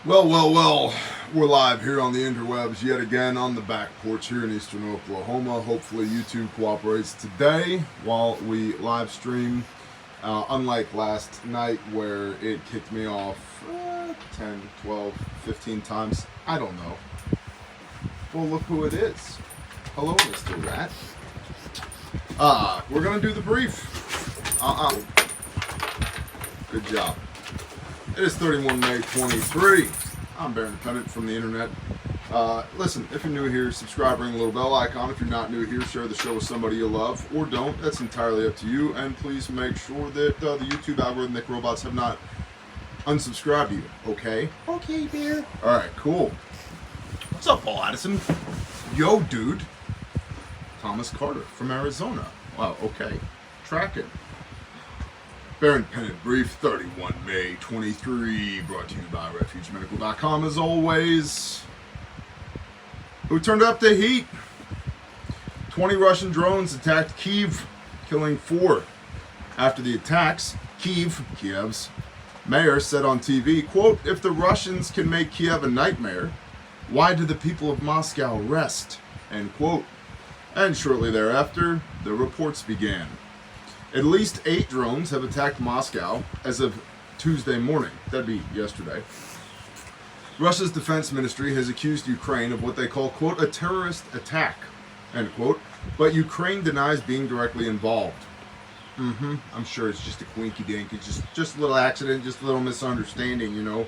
Well, we're live here on the interwebs yet again on the back porch here in eastern Oklahoma. Hopefully YouTube cooperates today while we live stream. Unlike last night where it kicked me off 10, 12, 15 times. I don't know. Well, look who it is. Hello, Mr. Rat. We're going to do the brief. Good job. It is 31MAY23. I'm Bear Independent from the internet. Listen, if you're new here, subscribe, ring the little bell icon. If you're not new here, share the show with somebody you love, or don't. That's entirely up to you. And please make sure that the YouTube algorithmic robots have not unsubscribed you. Okay? Okay, Bear. All right, cool. What's up, Paul Addison? Yo, dude. Thomas Carter from Arizona. Wow, okay. Tracking. Bear Independent Brief 31MAY23, brought to you by RefugeMedical.com as always. Who turned up the heat? 20 Russian drones attacked Kyiv, killing 4. After the attacks, Kiev's mayor said on TV, quote, "If the Russians can make Kiev a nightmare, why do the people of Moscow rest?" End quote. And shortly thereafter, the reports began. At least 8 drones have attacked Moscow as of Tuesday morning. That'd be yesterday. Russia's defense ministry has accused Ukraine of what they call, quote, "a terrorist attack," end quote, but Ukraine denies being directly involved. I'm sure it's just a quinky dink. It's just a little accident, just a little misunderstanding, you know.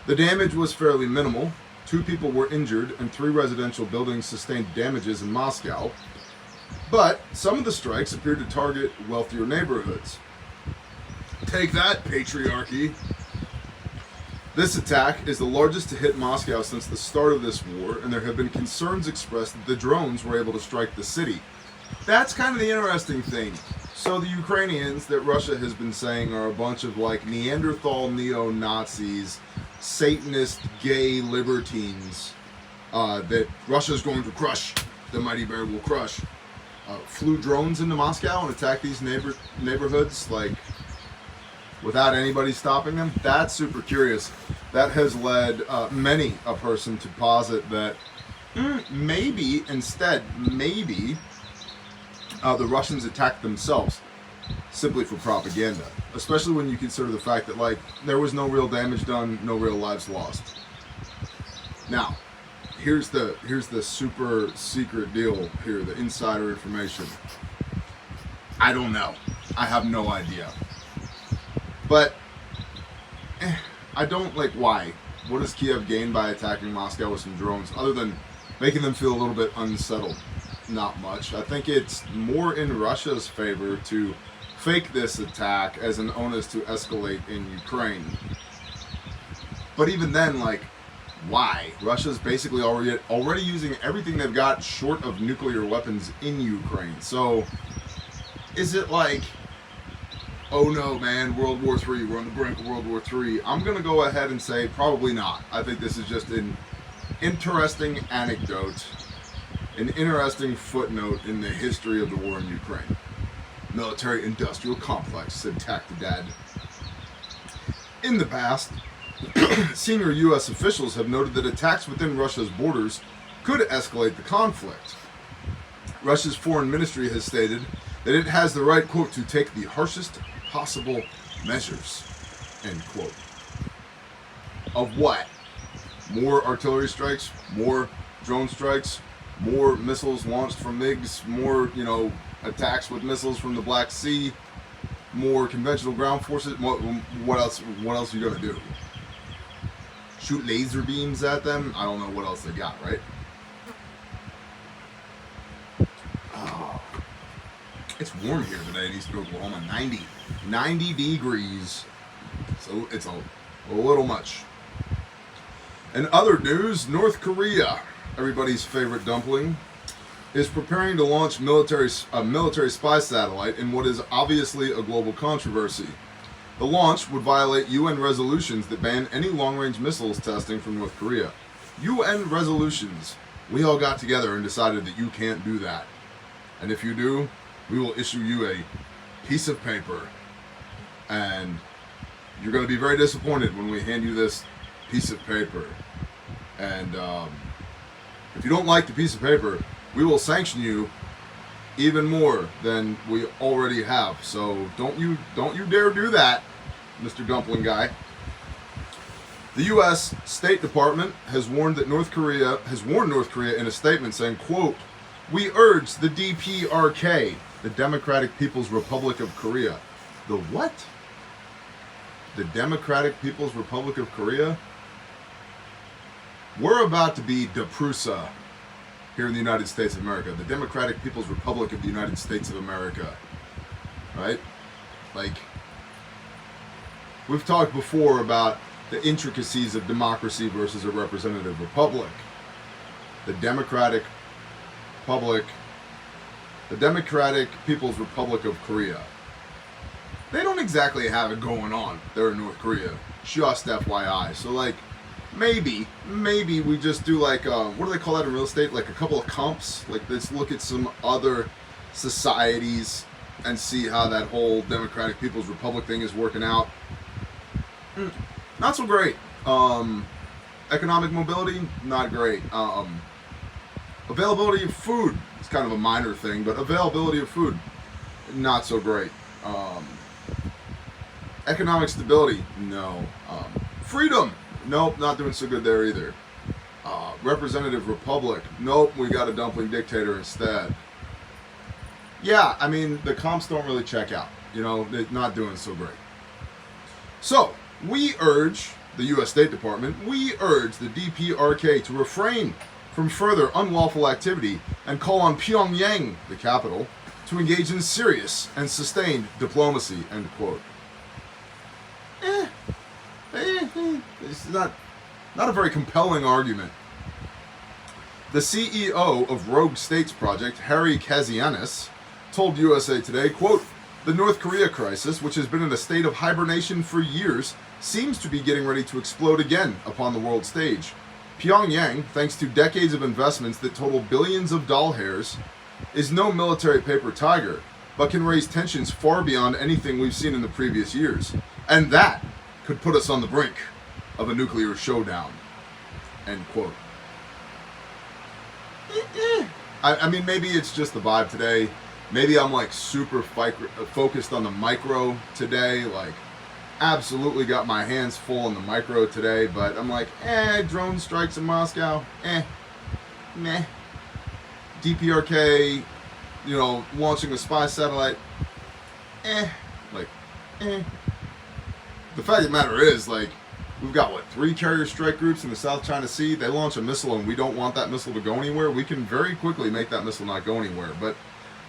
The damage was fairly minimal. 2 people were injured and 3 residential buildings sustained damages in Moscow. But some of the strikes appeared to target wealthier neighborhoods. Take that, patriarchy. This attack is the largest to hit Moscow since the start of this war, and there have been concerns expressed that the drones were able to strike the city. That's kind of the interesting thing. So the Ukrainians that Russia has been saying are a bunch of like Neanderthal neo-Nazis, Satanist gay libertines that Russia's going to crush. The mighty bear will crush. Flew drones into Moscow and attacked these neighborhoods, like, without anybody stopping them. That's super curious. That has led many a person to posit that maybe the Russians attacked themselves simply for propaganda, especially when you consider the fact that, like, there was no real damage done, no real lives lost. Now, here's the super secret deal here, the insider information. I don't know. I have no idea. But I don't like why. What does Kiev gain by attacking Moscow with some drones other than making them feel a little bit unsettled? Not much. I think it's more in Russia's favor to fake this attack as an onus to escalate in Ukraine. But even then, like, why? Russia's basically already using everything they've got short of nuclear weapons in Ukraine. So, is it like, oh no, man, World War III, we're on the brink of World War III? I'm going to go ahead and say probably not. I think this is just an interesting anecdote, an interesting footnote in the history of the war in Ukraine. Military-industrial complex, said Tack the Dad. In the past, senior U.S. officials have noted that attacks within Russia's borders could escalate the conflict. Russia's foreign ministry has stated that it has the right, quote, "to take the harshest possible measures," end quote. Of what? More artillery strikes? More drone strikes? More missiles launched from MiGs? More, attacks with missiles from the Black Sea? More conventional ground forces? What else? What else are you gonna do? Shoot laser beams at them? I don't know what else they got, right? Oh. It's warm here today in East Oklahoma. 90 degrees. So it's a little much. In other news, North Korea, everybody's favorite dumpling, is preparing to launch a military spy satellite in what is obviously a global controversy. The launch would violate UN resolutions that ban any long-range missiles testing from North Korea. UN resolutions. We all got together and decided that you can't do that. And if you do, we will issue you a piece of paper. And you're going to be very disappointed when we hand you this piece of paper. And if you don't like the piece of paper, we will sanction you even more than we already have. So don't you dare do that, Mr. Dumpling Guy. The U.S. State Department has warned North Korea in a statement saying, quote, "We urge the DPRK, the Democratic People's Republic of Korea." The what? The Democratic People's Republic of Korea? We're about to be DePrusa here in the United States of America. The Democratic People's Republic of the United States of America. Right? Like, we've talked before about the intricacies of democracy versus a representative republic. The Democratic People's Republic of Korea. They don't exactly have it going on there in North Korea. Just FYI. So, like, maybe we just do, like, what do they call that in real estate? Like a couple of comps? Like, let's look at some other societies and see how that whole Democratic People's Republic thing is working out. Not so great. Economic mobility, not great. Availability of food is kind of a minor thing, but availability of food, not so great. Economic stability, no. Freedom, nope, not doing so good there either. Representative republic, nope, we got a dumpling dictator instead. Yeah, I mean, the comps don't really check out. You know, they're not doing so great. So, we urge the U.S. State Department, we urge the DPRK to refrain from further unlawful activity and call on Pyongyang, the capital, to engage in serious and sustained diplomacy, end quote. It's not a very compelling argument. The CEO of Rogue States Project, Harry Kazianis, told USA Today, quote, "The North Korea crisis, which has been in a state of hibernation for years, seems to be getting ready to explode again upon the world stage. Pyongyang, thanks to decades of investments that total billions of doll hairs, is no military paper tiger, but can raise tensions far beyond anything we've seen in the previous years. And that could put us on the brink of a nuclear showdown." End quote. I mean, maybe it's just the vibe today. Maybe I'm like super focused on the micro today, like absolutely got my hands full on the micro today, but I'm like, drone strikes in Moscow, meh. DPRK, you know, launching a spy satellite, like. The fact of the matter is, like, we've got, 3 carrier strike groups in the South China Sea. They launch a missile and we don't want that missile to go anywhere. We can very quickly make that missile not go anywhere. But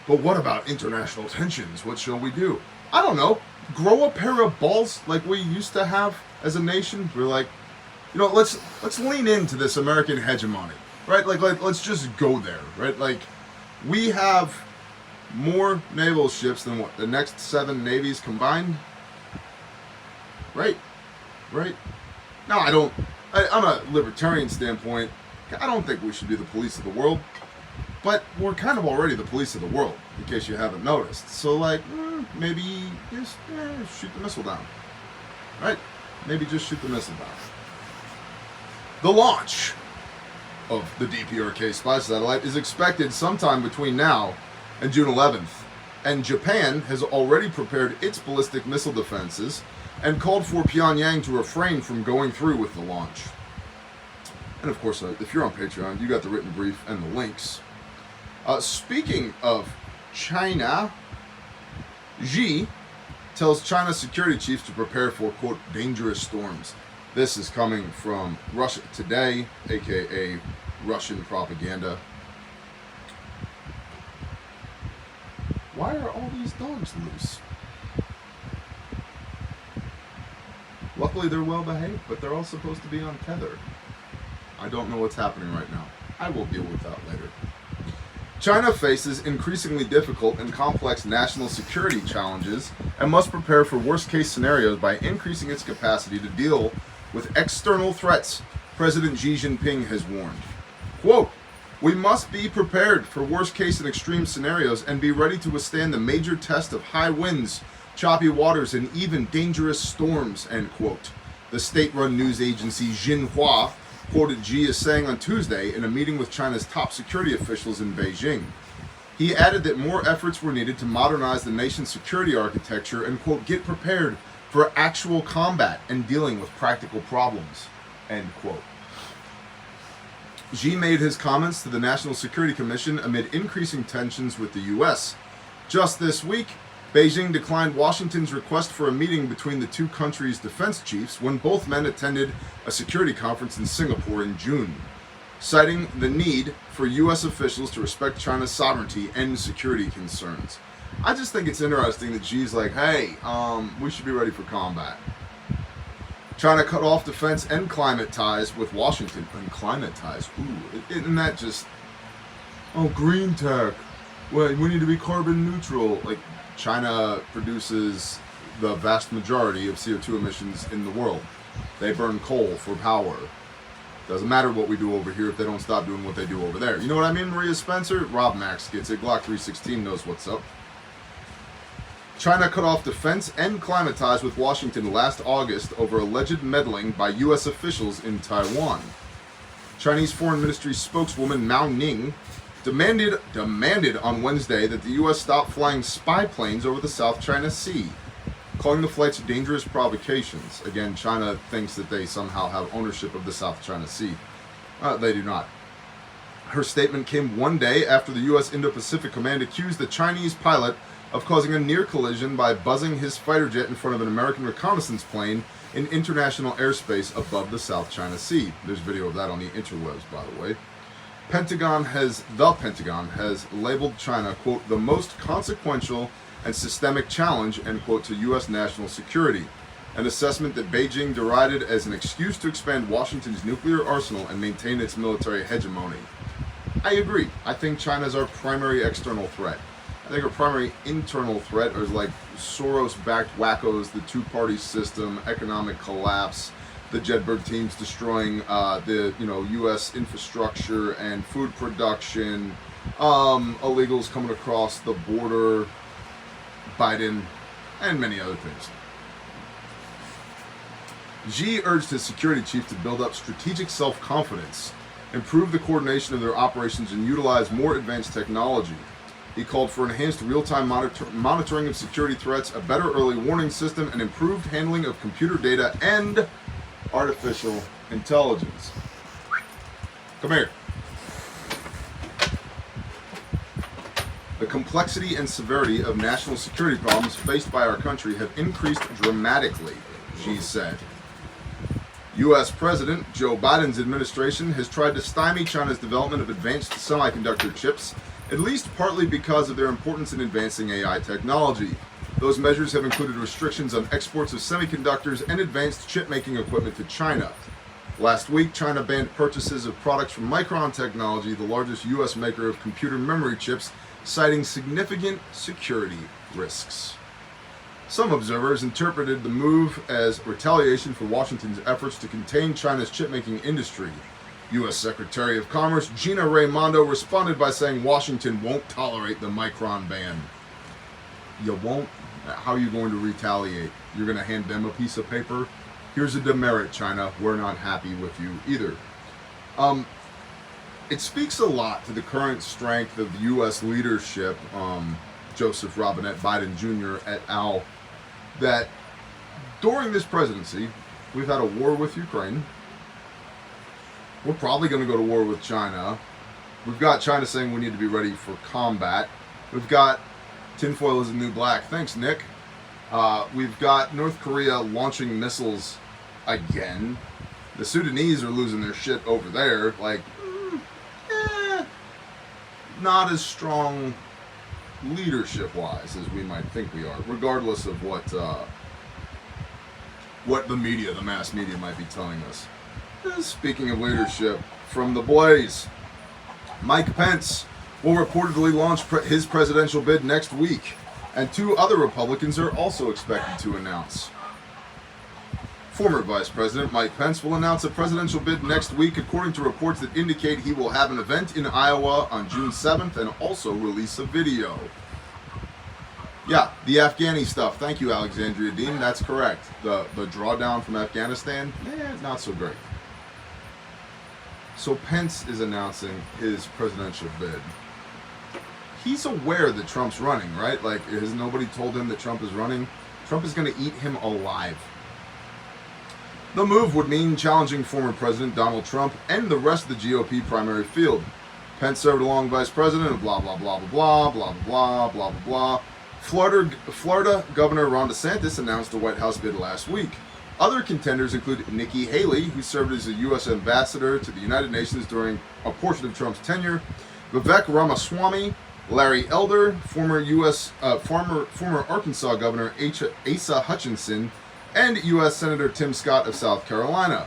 what about international tensions? What shall we do? I don't know. Grow a pair of balls like we used to have as a nation. We're like, you know, let's lean into this American hegemony, right? Like let's just go there, right? Like, we have more naval ships than the next 7 navies combined. Right. Now, I'm a libertarian standpoint, I don't think we should be the police of the world, but we're kind of already the police of the world, in case you haven't noticed. So, like, maybe just shoot the missile down. Right? Maybe just shoot the missile down. The launch of the DPRK spy satellite is expected sometime between now and June 11th, and Japan has already prepared its ballistic missile defenses and called for Pyongyang to refrain from going through with the launch. And of course, if you're on Patreon, you got the written brief and the links. Speaking of China, Xi tells China's security chiefs to prepare for, quote, dangerous storms. This is coming from Russia Today, aka Russian propaganda. Why are all these dogs loose? Luckily, they're well behaved, but they're all supposed to be on tether. I don't know what's happening right now. I will deal with that later. China faces increasingly difficult and complex national security challenges and must prepare for worst-case scenarios by increasing its capacity to deal with external threats, President Xi Jinping has warned. Quote, "We must be prepared for worst-case and extreme scenarios and be ready to withstand the major test of high winds, choppy waters, and even dangerous storms," end quote. The state-run news agency Xinhua quoted Xi as saying on Tuesday in a meeting with China's top security officials in Beijing. He added that more efforts were needed to modernize the nation's security architecture and, quote, get prepared for actual combat and dealing with practical problems, end quote. Xi made his comments to the National Security Commission amid increasing tensions with the U.S. Just this week, Beijing declined Washington's request for a meeting between the two countries' defense chiefs when both men attended a security conference in Singapore in June, citing the need for U.S. officials to respect China's sovereignty and security concerns. I just think it's interesting that Xi's like, hey, we should be ready for combat. China cut off defense and climate ties with Washington. And climate ties, ooh, isn't that just, oh, green tech. Well, we need to be carbon neutral. Like, China produces the vast majority of CO2 emissions in the world. They burn coal for power. Doesn't matter what we do over here if they don't stop doing what they do over there. You know what I mean, Maria Spencer? Rob Max gets it. Glock 316 knows what's up. China cut off defense and climate ties with Washington last August over alleged meddling by U.S. officials in Taiwan. Chinese Foreign Ministry spokeswoman Mao Ning demanded on Wednesday that the U.S. stop flying spy planes over the South China Sea, calling the flights dangerous provocations. Again, China thinks that they somehow have ownership of the South China Sea. They do not. Her statement came one day after the U.S. Indo-Pacific Command accused the Chinese pilot of causing a near collision by buzzing his fighter jet in front of an American reconnaissance plane in international airspace above the South China Sea. There's video of that on the interwebs, by the way. The Pentagon has labeled China, quote, the most consequential and systemic challenge, end quote, to U.S. national security, an assessment that Beijing derided as an excuse to expand Washington's nuclear arsenal and maintain its military hegemony. I agree. I think China's our primary external threat. I think our primary internal threat is like Soros-backed wackos, the two-party system, economic collapse, the Jedburgh teams destroying the U.S. infrastructure and food production, illegals coming across the border, Biden, and many other things. Xi urged his security chief to build up strategic self-confidence, improve the coordination of their operations, and utilize more advanced technology. He called for enhanced real-time monitoring of security threats, a better early warning system, and improved handling of computer data and artificial intelligence. Come here. The complexity and severity of national security problems faced by our country have increased dramatically, Xi said. U.S. President Joe Biden's administration has tried to stymie China's development of advanced semiconductor chips, at least partly because of their importance in advancing AI technology. Those measures have included restrictions on exports of semiconductors and advanced chip-making equipment to China. Last week, China banned purchases of products from Micron Technology, the largest U.S. maker of computer memory chips, citing significant security risks. Some observers interpreted the move as retaliation for Washington's efforts to contain China's chip-making industry. U.S. Secretary of Commerce Gina Raimondo responded by saying Washington won't tolerate the Micron ban. You won't? How are you going to retaliate? You're going to hand them a piece of paper? Here's a demerit, China. We're not happy with you either. It speaks a lot to the current strength of U.S. leadership, Joseph Robinette Biden Jr. et al., that during this presidency, we've had a war with Ukraine. We're probably going to go to war with China. We've got China saying we need to be ready for combat. We've got tinfoil is the new black. Thanks, Nick. We've got North Korea launching missiles again. The Sudanese are losing their shit over there. Like, not as strong leadership-wise as we might think we are, regardless of what the media, the mass media, might be telling us. Speaking of leadership, from the Blaze, Mike Pence will reportedly launch his presidential bid next week, and two other Republicans are also expected to announce. Former Vice President Mike Pence will announce a presidential bid next week, according to reports that indicate he will have an event in Iowa on June 7th and also release a video. Yeah, the Afghani stuff. Thank you, Alexandria Dean. That's correct. The drawdown from Afghanistan, not so great. So Pence is announcing his presidential bid. He's aware that Trump's running, right? Like, has nobody told him that Trump is running? Trump is going to eat him alive. The move would mean challenging former President Donald Trump and the rest of the GOP primary field. Pence served along vice president of blah, blah, blah, blah, blah, blah, blah, blah, blah, blah. Florida Governor Ron DeSantis announced a White House bid last week. Other contenders include Nikki Haley, who served as a U.S. ambassador to the United Nations during a portion of Trump's tenure, Vivek Ramaswamy, Larry Elder, former Arkansas Governor Asa Hutchinson, and U.S. Senator Tim Scott of South Carolina.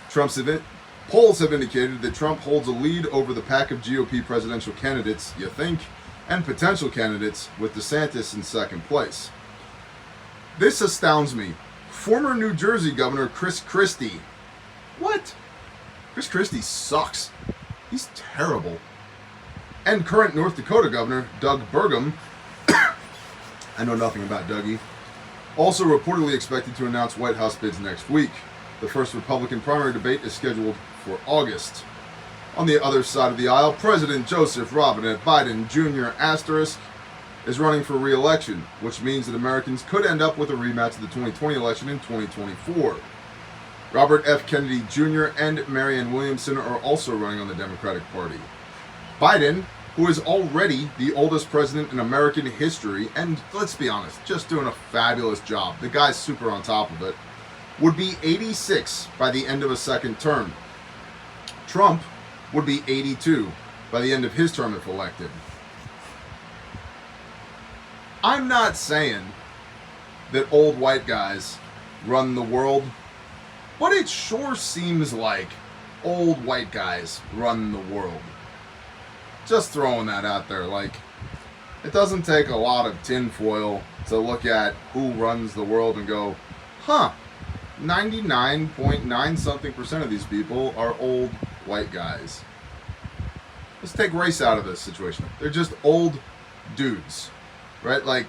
Polls have indicated that Trump holds a lead over the pack of GOP presidential candidates, you think, and potential candidates, with DeSantis in second place. This astounds me. Former New Jersey Governor Chris Christie. What? Chris Christie sucks. He's terrible. And current North Dakota Governor Doug Burgum, I know nothing about Dougie, also reportedly expected to announce White House bids next week. The first Republican primary debate is scheduled for August. On the other side of the aisle, President Joseph Robinette Biden Jr. is running for re-election, which means that Americans could end up with a rematch of the 2020 election in 2024. Robert F. Kennedy Jr. and Marianne Williamson are also running on the Democratic Party. Biden, who is already the oldest president in American history, and let's be honest, just doing a fabulous job, the guy's super on top of it, would be 86 by the end of a second term. Trump would be 82 by the end of his term if elected. I'm not saying that old white guys run the world, but it sure seems like old white guys run the world. Just throwing that out there. Like, it doesn't take a lot of tinfoil to look at who runs the world and go, 99.9 something percent of these people are old white guys. Let's take race out of this situation. They're just old dudes, right? Like,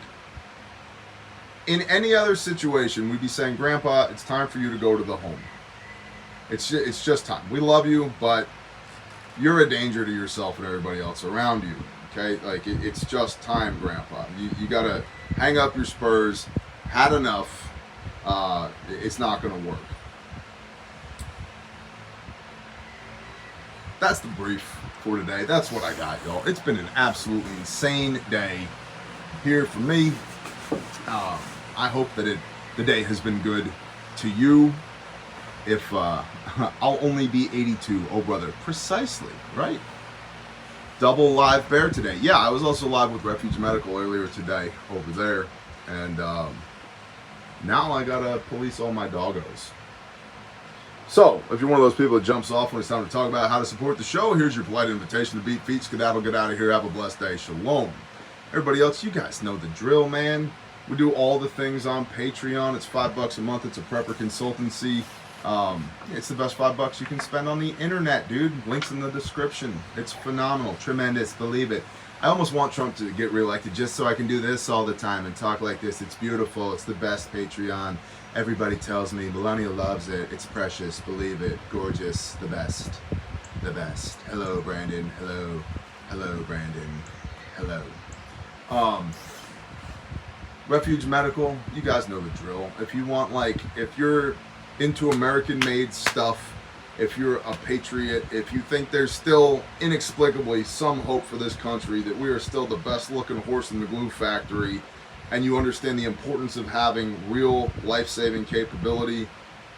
in any other situation, we'd be saying, Grandpa, it's time for you to go to the home. It's just time. We love you, but you're a danger to yourself and everybody else around you, okay? Like, it's just time, Grandpa. You gotta hang up your spurs. Had enough. It's not gonna work. That's the brief for today. That's what I got, y'all. It's been an absolutely insane day here for me. I hope that the day has been good to you. If I'll only be 82, oh brother, precisely, right? Double live bear today. Yeah, I was also live with Refuge Medical earlier today over there, and now I gotta police all my doggos. So, if you're one of those people that jumps off when it's time to talk about how to support the show, here's your polite invitation to beat feet, skedaddle, get out of here, have a blessed day, shalom. Everybody else, you guys know the drill, man. We do all the things on Patreon. It's $5 a month. It's a prepper consultancy. It's the best $5 you can spend on the internet, dude. Links in the description. It's phenomenal, tremendous, believe it. I almost want Trump to get reelected just so I can do this all the time and talk like this. It's beautiful. It's the best Patreon. Everybody tells me. Melania loves it. It's precious, believe it. Gorgeous. The best. The best. Hello, Brandon. Hello. Hello, Brandon. Hello. Refuge Medical, you guys know the drill. If you want, like, if you're into American-made stuff, if you're a patriot, if you think there's still inexplicably some hope for this country, that we are still the best-looking horse in the glue factory, and you understand the importance of having real life-saving capability,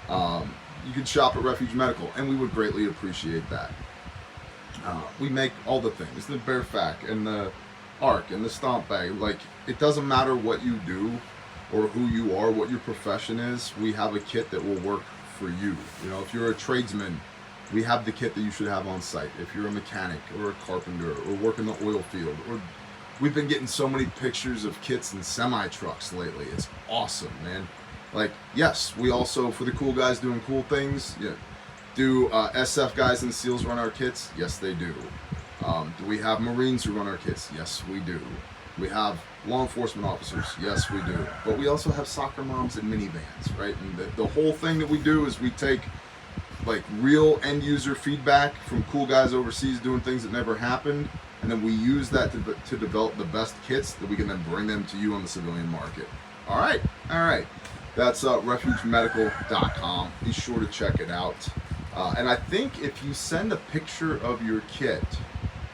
you can shop at Refuge Medical, and we would greatly appreciate that. We make all the things, the Bear Fac and the Arc and the Stomp Bag. Like, it doesn't matter what you do or who you are, what your profession is, we have a kit that will work for you. You know, if you're a tradesman, we have the kit that you should have on site. If you're a mechanic or a carpenter or work in the oil field, or we've been getting so many pictures of kits in semi-trucks lately. It's awesome, man. Like, yes, we also, for the cool guys doing cool things, yeah, do SF guys and SEALs run our kits? Yes, they do. Do we have Marines who run our kits? Yes, we do. We have law enforcement officers. Yes, we do. But we also have soccer moms and minivans, right? And the whole thing that we do is we take like real end user feedback from cool guys overseas doing things that never happened, and then we use that to develop the best kits that we can then bring them to you on the civilian market. All right. That's refugemedical.com. Be sure to check it out. And I think if you send a picture of your kit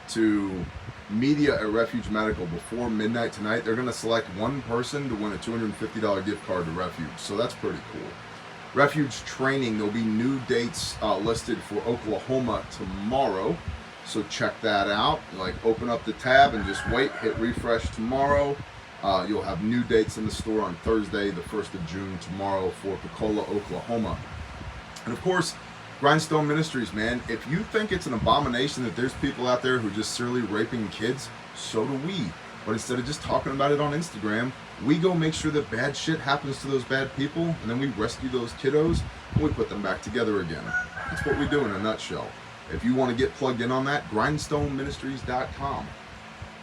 to media at Refuge Medical before midnight tonight, they're going to select one person to win a $250 gift card to Refuge. So that's pretty cool. Refuge training, there'll be new dates listed for Oklahoma tomorrow. So check that out. Like, open up the tab and just wait, hit refresh tomorrow. You'll have new dates in the store on Thursday, the 1st of June, tomorrow for Pensacola, Oklahoma. And of course, Grindstone Ministries, man. If you think it's an abomination that there's people out there who are just serially raping kids, so do we. But instead of just talking about it on Instagram, we go make sure that bad shit happens to those bad people, and then we rescue those kiddos, and we put them back together again. That's what we do in a nutshell. If you want to get plugged in on that, grindstoneministries.com.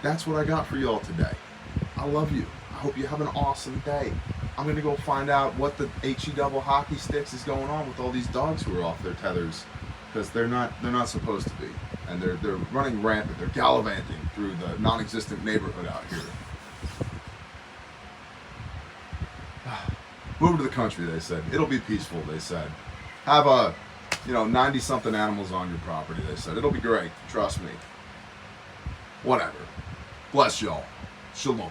That's what I got for y'all today. I love you. I hope you have an awesome day. I'm going to go find out what the HE double hockey sticks is going on with all these dogs who are off their tethers, because they're not supposed to be. And they're running rampant. They're gallivanting through the non-existent neighborhood out here. Move to the country, they said. It'll be peaceful, they said. Have 90-something animals on your property, they said. It'll be great. Trust me. Whatever. Bless y'all. Shalom.